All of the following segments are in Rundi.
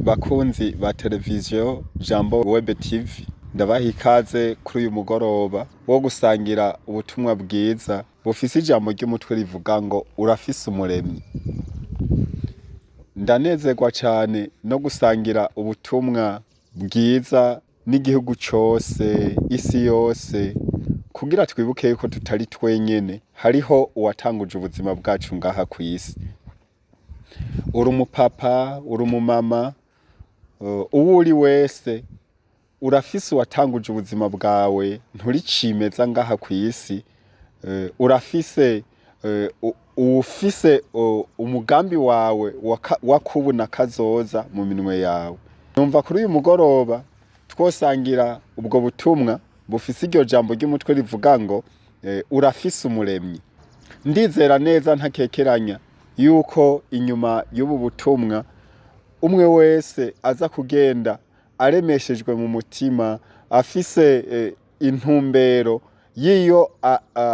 Bakunzi ba televiziyo Jambo Web TV ndabaha ikaze kuri uyu mugoroba wo gusangira ubutumwa bwiza bufise ijambo ry'umutwe rivuga ngo urafise umuremyi. Ndanezerwa cyane no gusangira ubutumwa bwiza n'igihugu cose, isi yose, kugira twibuke yuko tutari twenyene, hariho uwatanguje ubuzima bwacu ngaha kw'isi. Uri umupapa, uri umumama, uwo uri wese urafise uwatanguje ubuzima bwawe, nturi cimeza ngaha kw'isi. Urafise ufise umugambi wawe wakubu na kazoza mu minwe yawe. Numva kuri uyu mugoroba twosangira ubwo butumwa bufise iryo jambo ry'umutwe rivuga ngo urafise umuremyi. Ndizera neza ntakekeranya yuko inyuma y'ubu butumwa umwe wese aza kugenda aremeshejwe mu mutima, afise intumbero yiyo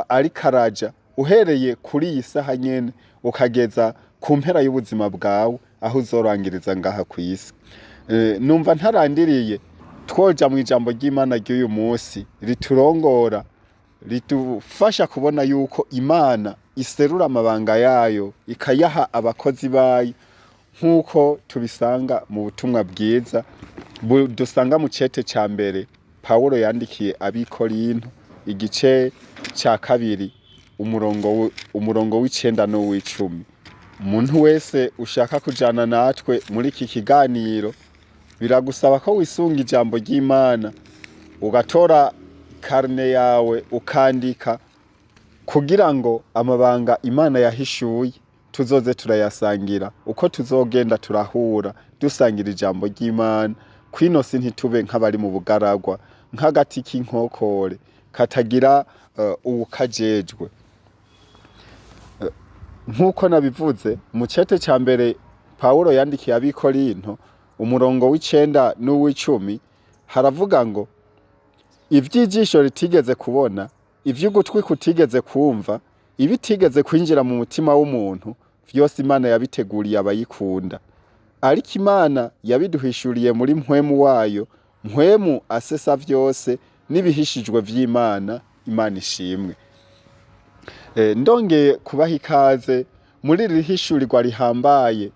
ariko araja, uhereye kuri iyi saha nyene ukageza ku mpera y'ubuzima bwawe aho uzorangiriza ngaha kw'isi. Numva ntarandiriye twoja mu ijambo ry'Imana ry'uyu munsi riturongora, ritufasha kubona yuko Imana iserura amabanga yayo ikayaha abakozi bayo, nk'uko tubisanga mu butumwa bwiza dusanga mu cete ca mbere Pawulo yandikiye abikorinto igice ca kabiri umurongo w'icenda n'uw'icumi. Umuntu wese ushaka kujana natwe muri iki kiganiro biragusaba ko wisunga ijambo ry'Imana, ugatora karne yawe ukandika, kugira ngo amabanga Imana yahishuye tuzoze turayasangira uko tuzogenda turahura dusangira ijambo ry'Imana. Kwino si ntitube nk'abari mu bugaragwa, nk'agati k'inkokore katagira uwukajejwe. Nk'uko nabivuze mu cete ca mbere Pawulo yandikiye abikorinto umurongo w'icenda n'uw'icumi, haravuga ngo ivy'ijisho ritigeze kubona, ivy'ugutwi kutigeze kumva, ibitigeze kwinjira mu mutima w'umuntu, vyose Imana yabiteguriye abayikunda. Ariko Imana yabiduhishuriye muri mpwemu wayo, mpwemu asesa vyose n'ibihishijwe vy'Imana. Imana ishimwe. Ndongeye kubaha ikaze muri iri hishurirwa rihambaye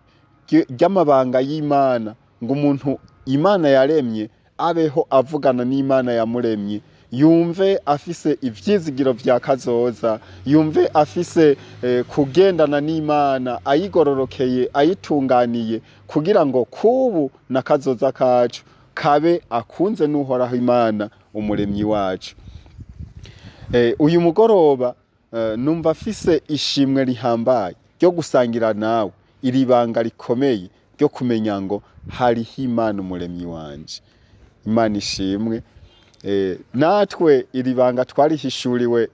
ry'amabanga y'Imana, ngo umuntu Imana yaremye abeho avugana n'Imana yamuremye, yumve afise ivyizigiro vya kazoza, yumve afise kugendana n'Imana ayigororokeye, ayitunganiye, kugira ngo kubu na kazoza kacu kabe akunze n'uhoraho Imana umuremyi wacu. Uyu mugoroba numva afise ishimwe rihambaye ryo gusangira nawe iri banga rikomeye ryo kumenya ngo hariho Imana umuremyi wanje. Imana ishimwe. Natwe iri banga twarihishuriwe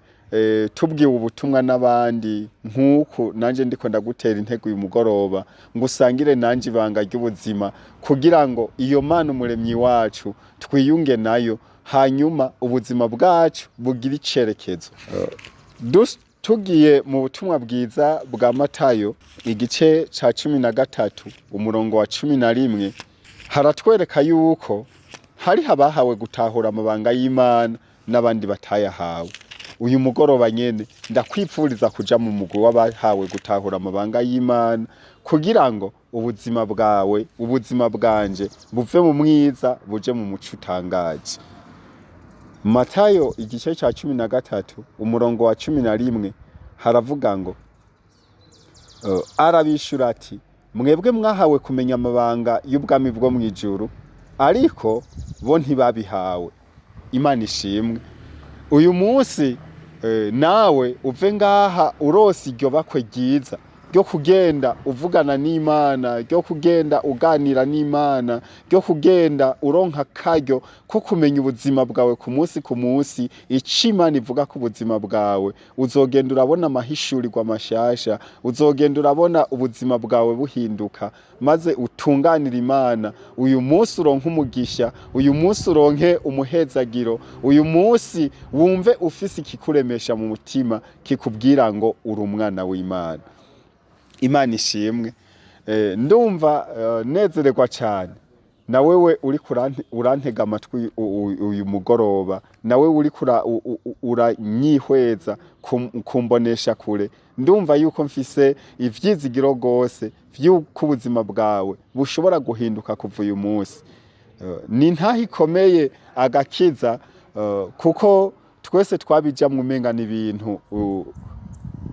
tubwiwe ubutumwa n'abandi, nk'uku nanje ndiko ndagutera intego uyu mugoroba ngo usangire nanje ibanga ry'ubuzima, kugira ngo iyo Mana umuremyi wacu twiyunge nayo, hanyuma ubuzima bwacu bugira icerekezo. Tugiye mu butumwa bwiza bwa Matayo igice ca 13 umurongo wa 11, haratwereka yuko hari abahawe gutahura amabanga y'Imana n'abandi batayahawe. Uyu mugoroba nyene ndakwipfuriza kuja mu mugwi w'abahawe gutahura amabanga y'Imana, kugira ngo ubuzima bwawe, ubuzima bwanje buve mu mwiza buje mu muco utangaje. Matayo igice ca 13 umurongo wa 11 haravuga ngo arabishura ati, mwebwe mwahawe kumenya amabanga y'ubwami bwo mw'ijuru, ariko bo ntibabihawe. Imana ishimwe. Uyu munsi nawe uve ngaha urose iryo bakwe ryiza ryo kugenda uvugana n'Imana, ryo kugenda uganira n'Imana, ryo kugenda uronka akaryo ko kumenya ubuzima bwawe ku munsi ku munsi, ico Imana ivuga ku buzima bwawe. Uzogenda urabona amahishurirwa mashasha, uzogenda urabona ubuzima bwawe buhinduka, maze utunganira Imana. Uyu munsi uronke umugisha, uyu munsi uronke umuhezagiro, uyu munsi wumve ufise ikikuremesha mu mutima kikubwira ngo uri umwana w'Imana. Imana ishimwe. Ndumva nezererwa cyane na wewe uriko urantega amatwi uyu mugoroba, na wewe uriko uranyihweza kumbonesha kure, ndumva yuko mfise ivyizigiro gose vy'uko ubuzima bwawe bushobora guhinduka kuva uyu munsi. Ni ntaho ikomeye agakiza, kuko twese twabijamwo umenga n'ibintu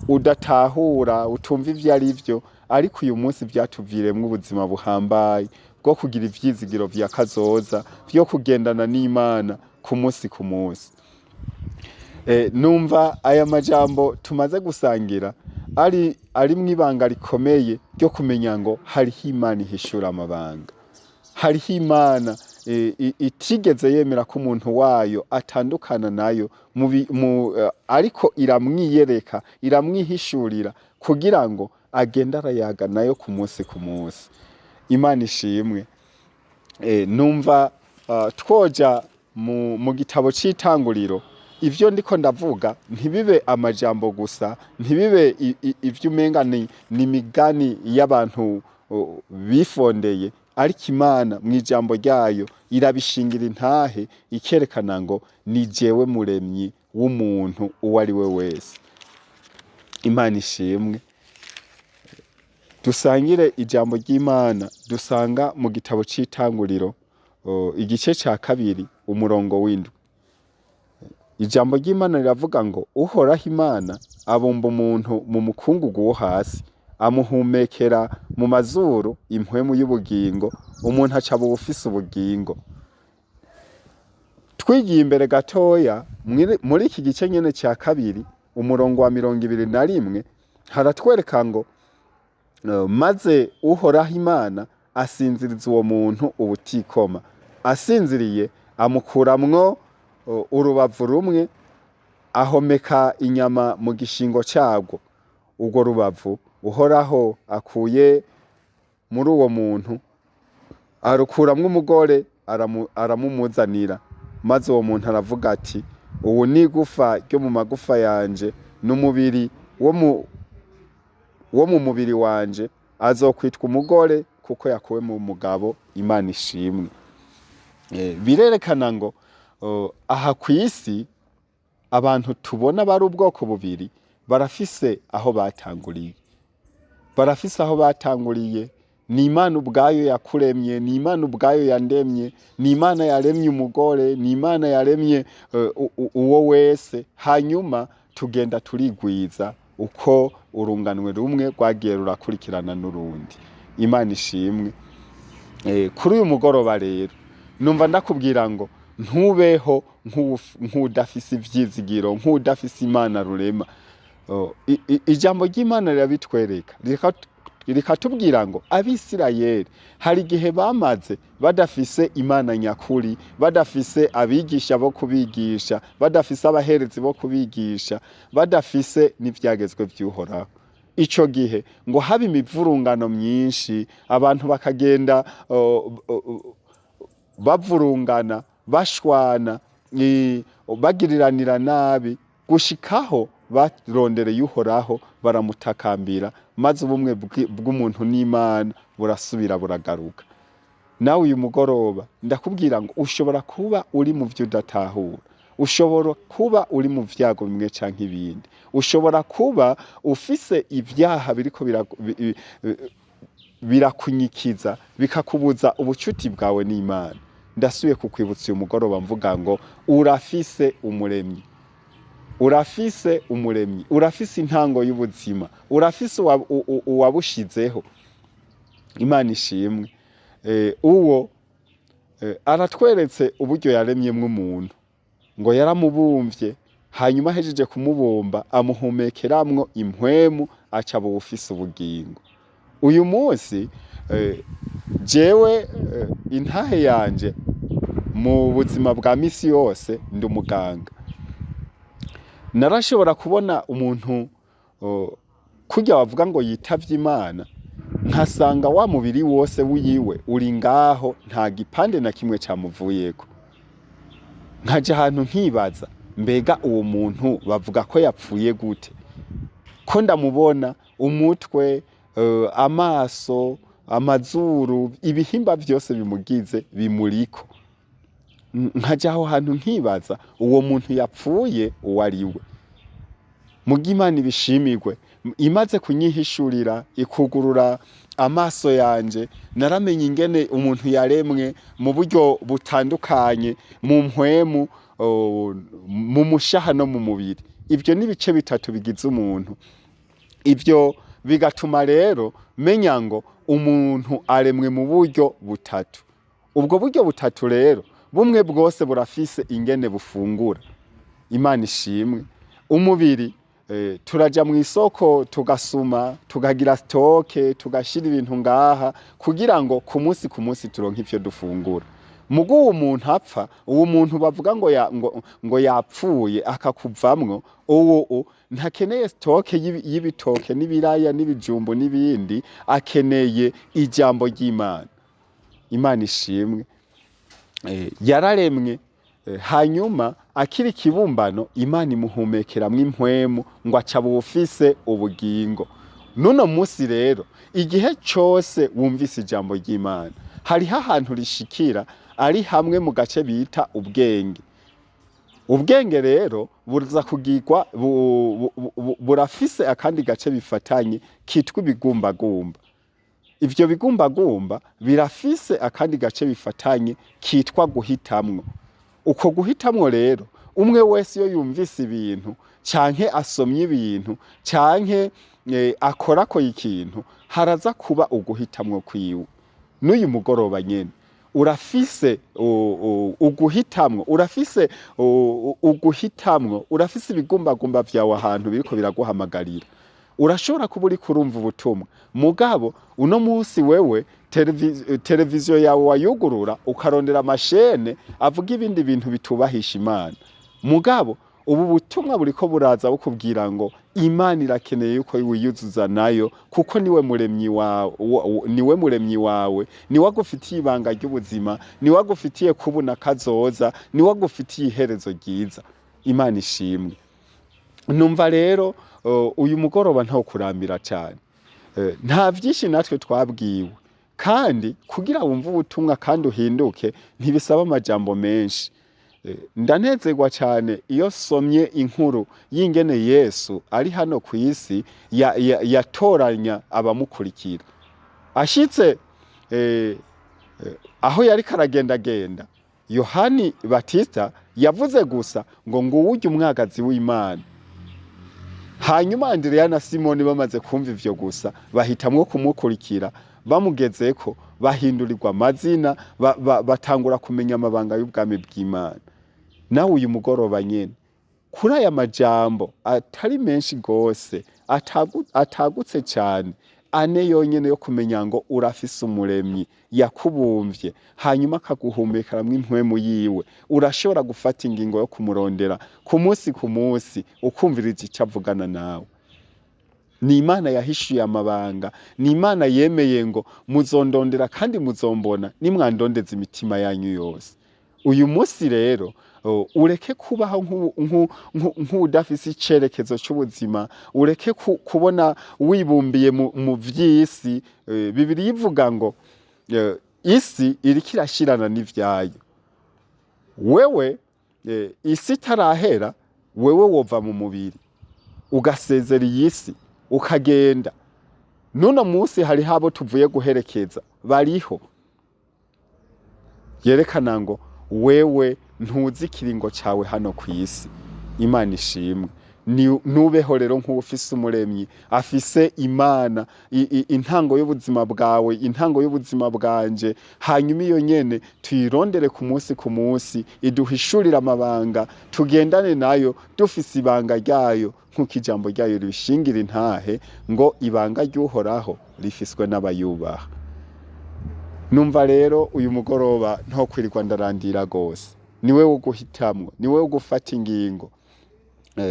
udatahura, utumva ivyo ari vyo, ariko uyu munsi vyatuviremwo ubuzima buhambaye bwo kugira ivyizigiro vya kazoza vyo kugendana n'Imana ku munsi ku munsi. Numva aya majambo tumaze gusangira ari mw'ibanga rikomeye ryo kumenya ngo hariho Imana ihishura amabanga, hariho Imana itigeze yemera ko umuntu wayo atandukana nayo, ariko iramwiyereka, iramwihishurira kugira ngo agende arayaga nayo ku munsi ku munsi. Imana ishimwe. Numva twoja mu gitabo c'Itanguriro, ivyo ndiko ndavuga ntibibe amajambo gusa, ntibibe ivyo umenga ni imigani y'abantu bifondeye, ariko Imana mw'ijambo ryayo irabishingira intahe, ikerekana ngo ni jewe muremyi w'umuntu uwo ari we wese. Imana ishimwe. Dusangire ijambo ry'Imana dusanga mu gitabo c'Itanguriro, igice ca 2 umurongo w'indwi. Ijambo ry'Imana riravuga ngo Uhoraho Imana abumba umuntu mu mukungugu wo hasi, amuhumekera mu mazuru impwemu y'ubugingo, umuntu aca bufise ubugingo. Twigiye imbere gatoya muri iki gice nyene ca 2 umurongo wa 21 haratwereka ngo maze Uhoraho Imana asinziriza uwo muntu ubutikoma, asinziriye amukuramwo urubavu rumwe, ahomeka inyama mu gishingo cabwo. Urwo rubavu Uhoraho akuye muri uwo muntu arukuramwo umugore aramumuzanira, maze uwo muntu aravuga ati ubu ni igufa ryo mu magufa yanje n'umubiri wo mu mubiri wanje, azokwitwa umugore kuko yakuwe mu mugabo. Imana ishimwe. Birerekana ngo aha kw'isi abantu tubona bari ubwoko bubiri barafise aho batanguriye, barafise aho batanguriye. Ni Imana ubwayo yakuremye, ni Imana ubwayo yandemye, ni Imana yaremye umugore, ni Imana yaremye uwo wese, hanyuma tugenda turigwiza uko urunganwe rumwe rwagiye rurakurikirana n'urundi. Imana ishimwe. Kuri uyu mugoroba rero numva ndakubwira ngo ntubeho nk'udafise ivyizigiro, nk'udafise Imana rurema. Ijambo ry'Imana rirabitwereka, rikatubwira ngo Abisirayeli hari igihe bamaze badafise Imana nyakuri, badafise abigisha bo kubigisha, badafise abaherezi bo kubigisha, badafise n'ivyagezwe vy'Uhoraho. Ico gihe ngo haba imivurungano myinshi, abantu bakagenda bavurungana, bashwana, bagiriranira nabi, gushikaho barondereye Uhoraho baramutakambira, maze ubumwe bw'umuntu n'Imana burasubira buragaruka. Nawe uyu mugoroba ndakubwira ngo ushobora kuba uri mu vyo udatahura, ushobora kuba uri mu vyago bimwe canke ibindi, ushobora kuba ufise ivyaha biriko birakunyikiza bikakubuza ubucuti bwawe n'Imana. Ndasubiye kukwibutsa uyu mugoroba mvuga ngo urafise umuremyi, urafise umuremyi, urafise intango y'ubuzima, urafise uwabushizeho. Imana ishimwe. Uwo aratweretse uburyo yaremyemwo umuntu, ngo yaramubumvye, hanyuma ahejeje kumubumba amuhumekeramwo impwemu, aca bufise ubugingo. Uyu munsi jewe intahe yanje mu buzima bwa misi yose ndi umuganga. Narashobora kubona umuntu kurya bavuga ngo yitavye Imana, nkasanga wa mubiri wose wiwe uri ngaho, nta gipande na kimwe camuvuyeko. Nkaja ahantu nkibaza, mbega uwo muntu bavuga ko yapfuye gute? Ko ndamubona umutwe, amaso, amazuru, ibihimba vyose bimugize bimuriko. Nkaja aho hantu nkibaza uwo muntu yapfuye uwo ari we. Muga Imana ibishimirwe, imaze kunyihishurira ikugurura amaso yanje, naramenye ingene umuntu yaremwe mu buryo butandukanye, mu mpwemu, mu mushaha no mu mubiri. Ivyo ni ibice bitatu bigize umuntu. Ivyo bigatuma rero menya ngo umuntu aremwe mu buryo butatu. Ubwo buryo butatu rero bumwe bwose burafise ingene bufungura. Imana ishimwe. Umubiri turaja mu isoko tugasuma, tukagira stoke, tugashira ibintu ngaha kugira ngo ku munsi turonke ivyo dufungura. Mugo uwo muntu apfa, uwo muntu bavuga ngo yapfuye akakuvamwo, uwo ntakeneye stoke y'ibitoke n'ibiraya n'ibijumbo n'ibindi, akeneye ijambo ry'Imana. Imana ishimwe. Yararemwe, hanyuma akiri kibumbano Imana imuhumekeramwo impwemu ngo aca bufise ubugingo. Nuno musi rero igihe cyose wumvise ijambo ry'Imana, hariho ahantu rishikira ari hamwe mu gace bita ubwenge. Ubwenge rero buza kugirwa burafise akandi gace bifatanye kitwa ibigumbagumba. Ivyo bigumbagumba birafise akandi gace bifatanye kitwa guhitamwo. Uko guhitamwo rero umwe wese iyo yumvise ibintu canke asomye ibintu canke akorako ikintu, haraza kuba uguhitamwo kwiwe. N'uyu mugoroba nyene urafise uguhitamwo, urafise ibigumbagumba vyawe ahantu biriko biraguhamagarira. Urashobora kuba uri kurumva ubutumwa, mugabo uno musi wewe televiziyo yawe wayugurura ukarondera amashene avuga ibindi bintu bitubahisha Imana. Mugabo ubu butumwa buriko buraza bukubwira ngo Imana irakeneye yuko wiyuzuza nayo, kuko niwe muremyi wawe, niwe agufitiye ibanga ry'ubuzima, niwe agufitiye kubona kazoza, niwe agufitiye iherezo ryiza. Imana ishimwe. Numva rero uyu mugoroba ntawo kurambira cyane. Nta vyinshi natwe twabwiwe, kandi kugira wumve ubutumwa kandi uhinduke ntibisaba amajambo menshi. Ndanezerwa cyane iyo somye inkuru y'ingene Yesu ari hano ku isi yatoranya abamukurikira. Ashitse aho yari karagendagenda, Yohani Batista yavuze gusa ngo nguwurye umwagazi w'Imana. Hanyuma Andrea na Simoni bamaze kumva ivyo gusa, bahitamwo kumukurikira, bamugezeko bahindurirwa amazina, batangura kumenya amabanga y'ubwami bw'Imana. Nawe uyu mugoroba nyene kuri aya majambo atari menshi gose, atagutse cyane, ane yonyene yo kumenya ngo urafise umuremyi yakubumvye, hanyuma akaguhumekeramwo impwemu yiwe, urashobora gufata ingingo yo kumurondera ku munsi ukumviriza icyo avugana nawe. Ni Imana yahishuye amabanga, ni Imana yemeye ngo muzondondera kandi muzombona nimwandondeza imitima yanyu yose. Uyu munsi rero ureke kubaho nk'udafise icerekezo cy'ubuzima, ureke kubona wibumbiye mu vy'isi. Bibiliya ivuga ngo isi iriko irashirana n'ivyayo. Wewe isi itarahera, wewe wova mu mubiri ugasezera iyi si ukagenda. Nuno musi hari habo tuvuye guherekeza bariho, yerekana ngo wewe ntuzi ikiringo cawe hano ku isi. Imana ishimwe. Nubeho rero nk'ufise umuremyi afise Imana, intango y'ubuzima bwawe, intango y'ubuzima bwanje. Hanyuma iyo nyene tuyirondere ku munsi iduhishurira amabanga, tugendane nayo dufise ibanga ryayo, nk'uko ijambo ryayo rishingira intahe ngo ibanga ry'Uhoraho rifiswe n'abayubaha. Numva rero uyu mugoroba nto kwirirwa ndarandira gose, niwe wo guhitamwo, niwe wo gufata ingingo.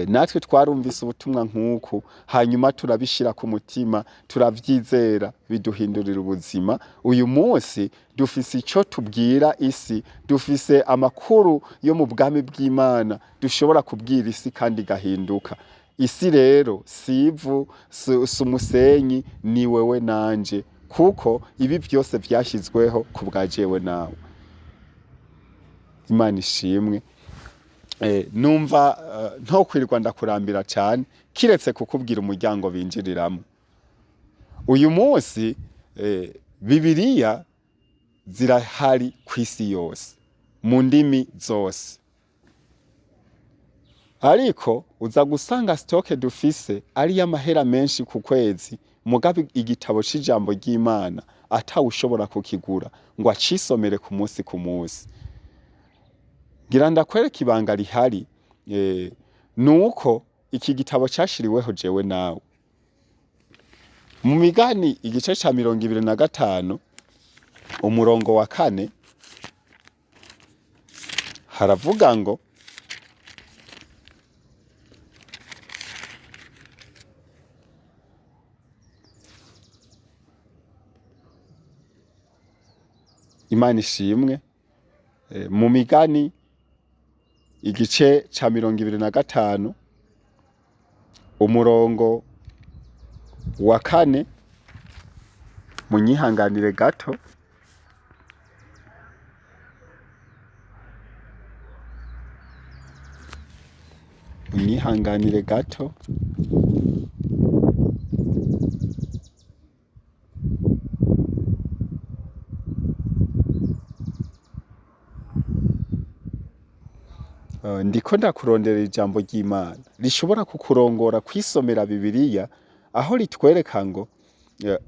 Natwe twarumvise ubutumwa nk'uku, hanyuma turabishira ku mutima, turavyizera, biduhindurira ubuzima. Uyu munsi dufise ico tubwira isi, dufise amakuru yo mu bwami bw'Imana dushobora kubwira isi kandi gahinduka. Isi rero sivu, si umusenyi, ni wewe nanje. kuko ibi byose byashyizweho ku bwa jewe nawe. Imana ishimwe. Numva ntokwirirwa ndakurambira cyane kiretse kukubwira umuryango binjiriramo. Uyu munsi Bibiliya zirahari ku isi yose mu ndimi zose, ariko uza gusanga stoke dufise ari y'amahera menshi ku kwezi, mugabe igitabo c'ijambo ry'Imana atawushobora kukigura ngo acisomere ku munsi ku munsi. Ngira ndakwereka ibanga rihari, nuko iki gitabo cashiriweho jewe nawe. Mu Migani igice ca 25 umurongo wa 4 haravuga ngo Imana ishimwe. Mu Migani igice ca 25 umurongo wa 4, munyihanganire gato, munyihanganire gato. Ndiko ndakurondera ijambo ry'Imana rishobora kukurongora kwisomera Bibiliya, aho ritwereka ngo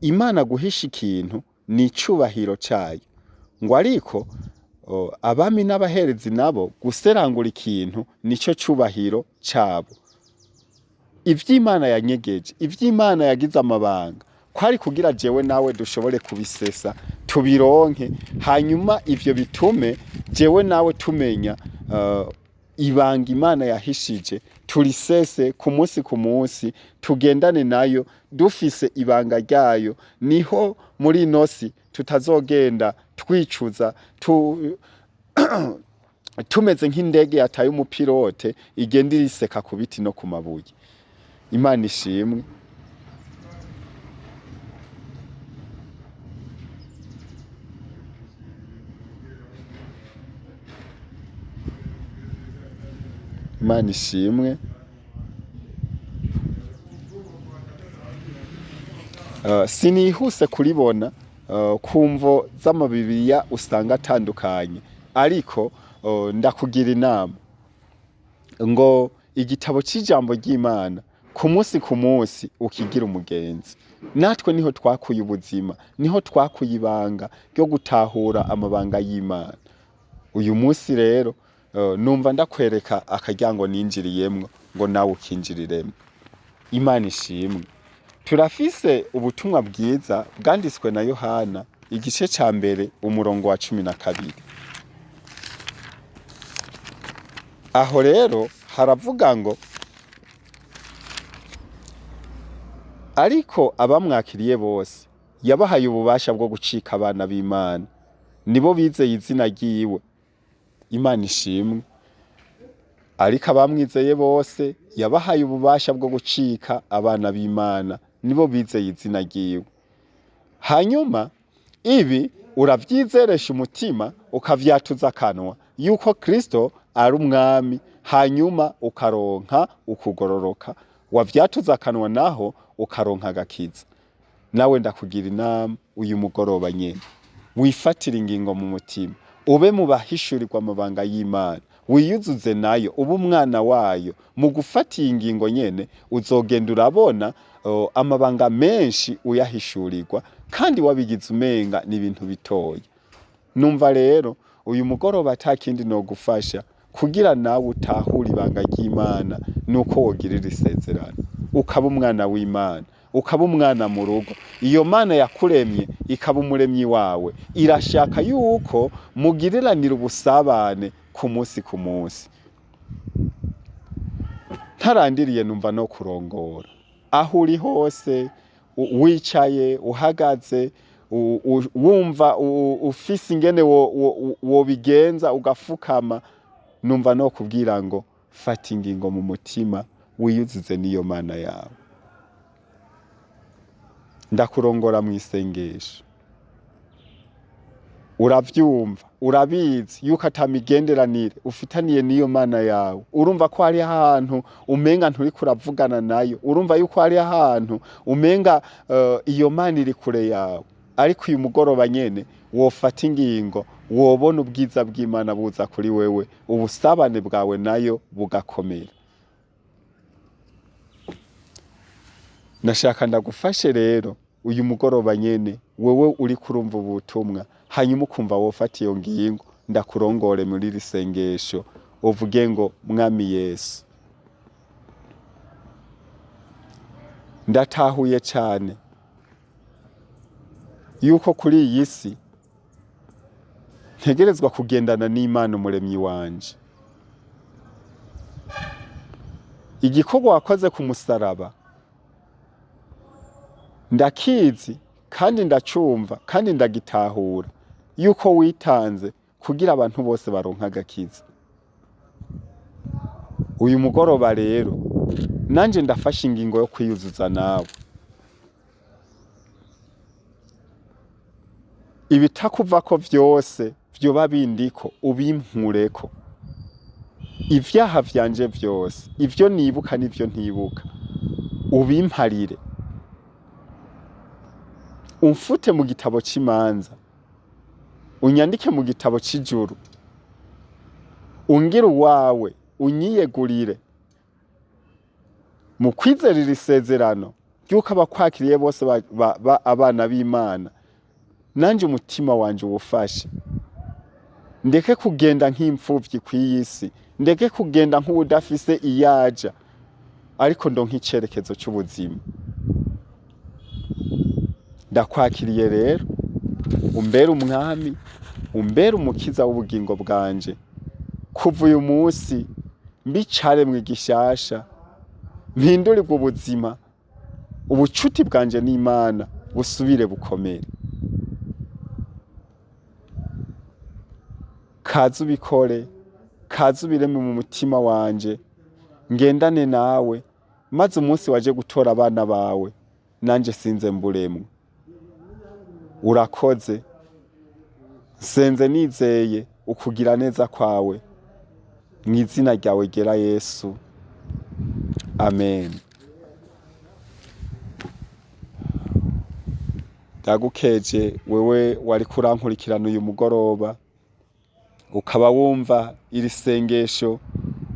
Imana guhisha ikintu ni icubahiro cayo, ngo ariko abami n'abaherezi nabo guserangura ikintu nico cubahiro cabo. Ivy'Imana yanyegeje, ivy'Imana yagize amabanga, kwari kugira jewe nawe dushobore kubisesa tubironke, hanyuma ivyo bitume jewe nawe tumenya ibanga Imana yahishije, turisese ku munsi tugendane nayo dufise ibanga ryayo. Niho muri inosi tutazogenda twicuza tumeze nk'indege yataye umupilote igenda iriseka ku biti no ku mabuye. Imana ishimwe. Imana ishimwe. Sinihuse kuribona kumvo z'amabibiliya usanga atandukanye, ariko ndakugira inama ngo igitabo c'ijambo ry'Imana ku munsi ukigira umugenzi. Natwe niho twakuye ubuzima, niho twakuye ibanga ryo gutahura amabanga y'Imana. Uyu munsi rero numva ndakwereka akaryango ninjiriyemwo ngo nawe ukinjiriremwo. Imana ishimwe. Turafise ubutumwa bwiza bwanditswe na Yohana igice ca mbere umurongo wa 12. Aho rero haravuga ngo ariko abamwakiriye bose yabahaye ububasha bwo gucika abana b'Imana, nibo bizeye izina ryiwe. Imana ishimwe. Ariko abamwizeye bose yabahaye ububasha bwo gucika abana b'Imana, nibo bizeye izina ryiwe. Hanyuma ibi uravyizeresha umutima ukavyatuza akanwa yuko Kristo ari umwami, hanyuma ukaronka ukugororoka. Wavyatuza akanwa naho ukaronka agakiza. Nawe ndakugira inama uyu mugoroba nyene, wifatira ingingo mu mutima, ube mu bahishurirwa amabanga y'Imana, wiyuzuze nayo, ube umwana wayo. Mu gufatiye ingingo nyene uzogenda urabona amabanga menshi uyahishurirwa, kandi wabigize umenga ni ibintu bitoya. Numva rero uyu mugoroba atakindi no gufasha kugira nawe utahure ibanga ry'Imana, nuko wogirira isezerano ukaba umwana w'Imana, ukaba umwana mu rugo. Iyo Mana yakuremye ikaba umuremyi wawe, irashaka yuko mugiriranira ubusabane ku munsi. Ntarandiriye numva no kurongora aho uri hose, wicaye, uhagaze, wumva ufise ingene wobigenza ugafukama, numva no kubwira ngo fata ingingo mu mutima, wiyuzuze niyo Mana yawe. ndakurongora mu isengesho. Uravyumva, urabizi yuko atamigenderanire ufitaniye n'iyo Mana yawe. Urumva ko hari ahantu umenga nturi kuravugana nayo. Urumva yuko hari ahantu umenga iyo Mana iri kure yawe. Ariko uyu mugoroba nyene wofata ingingo, wobona ubwiza bw'Imana buza kuri wewe, ubusabane bwawe nayo bugakomera. Nashaka ndagufashe rero uyu mugoroba nyene wewe uri kurumva ubutumwa, hanyuma ukumva wofata iyo ngingo, ndakurongore muri iri sengesho uvuge ngo Mwami Yesu, ndatahuye cyane yuko kuri iyi si ntegerezwa kugendana n'Imana umuremyi wanje. Igikorwa wakoze ku musaraba ndakizi kandi ndacumva kandi ndagitahura yuko witanze kugira abantu bose baronka agakiza. Uyu mugoroba rero nanje ndafashe ingingo yo kwiyuzuza nawe. Ibitakuvako vyose vyoba bindiko ubimpunkureko. Ivyaha vyanje vyose, ivyo nibuka n'ivyo ntibuka, ubimparire. Umfute mu gitabo c'imanza, unyandike mu gitabo c'ijuru. Ungire uwawe, unyiyegurire. Mu kwizerera isezerano ry'uko abakwakiriye bose abana b'Imana, nanje umutima wanje uwufashe. Ndeke kugenda nk'imfuvyi kw'iyi si, ndeke kugenda nk'uwudafise iyaja, ariko ndonke icerekezo c'ubuzima. Ndakwakiriye rero, umbere umwami, umbere umukiza w'ubugingo bwanje. Kuva uyu munsi mbicare mu gishasha, mpindurirwe ubuzima, ubucuti bwanje n'Imana busubire bukomere. Kaza ubikore, kaza ubireme mu mutima wanje, ngendane nawe, maze umunsi waje gutora abana bawe nanje sinze mburemwe. Urakoze, senze nizeye ukugira neza kwawe, mu izina ryawe gera Yesu, amen. Ndagukeje wewe wari kurankurikirana uyu mugoroba, ukaba wumva iri sengesho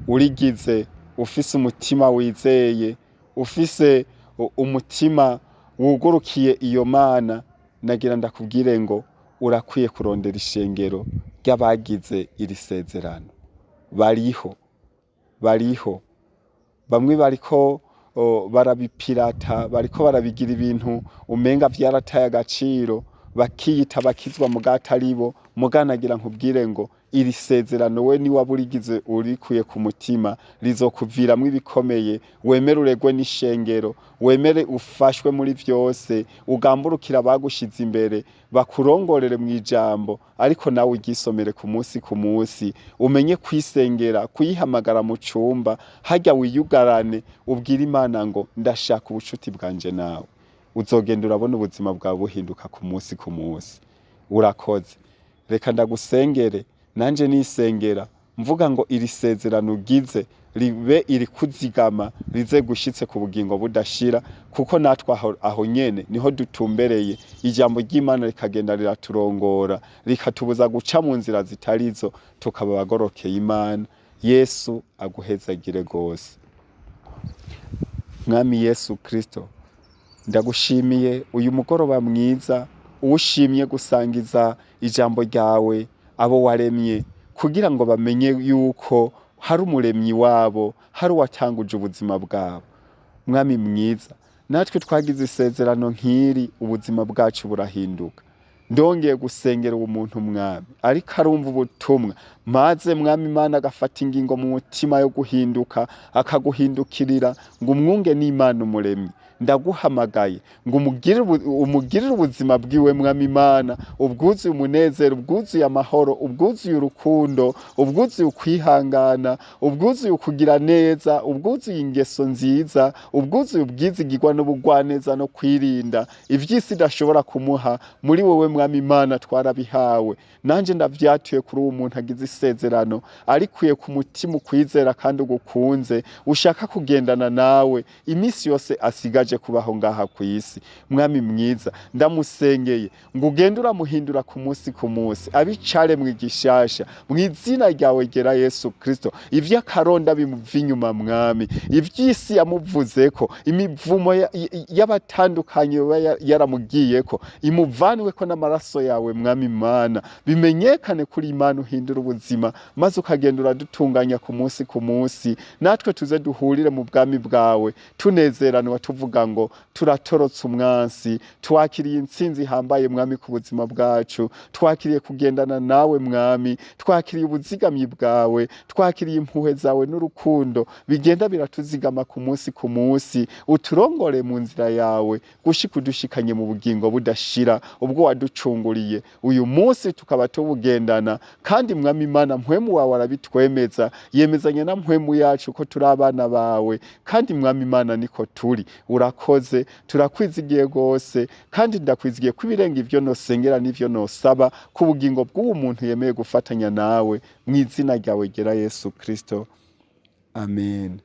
urigize ufise umutima wizeye, ufise umutima wugurukiye iyo Mana. Nagira ndakubwire ngo urakwiye kurondera ishengero ry'abagize iri sezerano. Bariho bamwe bariko barabipirata, bariko barabigira ibintu umenga vyarataye agaciro, bakiyita bakizwa mugataribo. Muganagira nkubwire ngo iri sezerano we ni waburigize urikuye ku mutima, rizokuviramwo ibikomeye. Wemere uregwe n'ishengero, wemere ufashwe muri vyose, ugamburukira abagushize imbere, bakurongorere mu ijambo, ariko nawe ugisomere ku munsi, umenye kwisengera, kuyihamagara mu cumba, harya wiyugarane, ubwire Imana ngo ndashaka ubucuti bwanje nawe. Uzogenda urabona ubuzima bwawe buhinduka ku munsi. Urakoze. Reka ndagusengere, nanje nisengera mvuga ngo iri sezerano ugize ribe iri kuzigama, rize gushitse ku bugingo budashira, kuko natwe aho nyene niho dutumbereye. Ijambo ry'Imana rikagenda riraturongora, rikatubuza guca mu nzira zitarizo, tukaba abagorokeye Imana. Yesu aguhezagire gose. Mwami Yesu Kristo, ndagushimiye uyu mugoroba mwiza, uwushimye gusangiza ijambo ryawe abo waremye, kugira ngo bamenye yuko hari umuremyi wabo, hari uwatanguje ubuzima bwabo. Mwami mwiza, natwe twagize isezerano nk'iri, ubuzima bwacu burahinduka. Ndongeye gusengera uwo muntu Mwami ariko arumva ubutumwa, maze Mwami Imana agafata ingingo mu mutima yo guhinduka, akaguhindukirira ngo umwunge n'Imana umuremyi. ndaguhamagaye ngo umugirire ubuzima bwiwe mwami Imana, ubwuzuye umunezero, ubwuzuye amahoro, ubwuzuye urukundo, ubwuzuye ukwihangana, ubwuzuye ukugira neza, ubwuzuye ingeso nziza, ubwuzuye ubwizigirwa n'ubugwaneza no kwirinda ivy'isi idashobora kumuha. Muri wowe mwami Imana twarabihawe. Nanje ndavyatuye kuri uwo muntu agize isezerano arikuye ku mutima ukwizera kandi ugukunze, ushaka kugendana nawe imisi yose asigaje kubaho ngaha kw'isi. Mwami mwiza, ndamusengeye ngo ugende uramuhindura ku munsi ku munsi, abicare mwigishasha mw'izina ryawe gera Yesu Kristo. Ivy'akaronda bimuva inyuma mwami, ivy'isi yamuvuzeko, imivumo y'abatandukanye yaramugiyeko imuvanweko n'amaraso yawe mwami Imana. Bimenyekane kuri Imana uhindura ubuzima, maze ukagenda uradutunganya ku munsi ku munsi, natwe tuze duhurire mu bwami bwawe tunezeranwa tuvuga ngo turatorotse umwansi, twakiriye intsinzi ihambaye mwami ku buzima bwacu, twakiriye kugendana nawe mwami, twakiriye ubuzigamyi bwawe, twakiriye impuhwe zawe n'urukundo bigenda biratuzigama ku munsi, uturongore mu nzira yawe gushika udushikanye mu bugingo budashira ubwo waducunguriye. Uyu munsi tukaba tubugendana, kandi mwami Imana mpwemu wawe arabitwemeza, yemezanya na mpwemu yacu ko turi abana bawe, kandi mwami Imana niko turi. Urakoze, turakwizigiye gose, kandi ndakwizigiye ko ibirenga ivyo nosengera n'ivyo nosaba ku bugingo bw'uwo muntu yemeye gufatanya nawe, mw'izina ryawe gera Yesu Kristo, amen.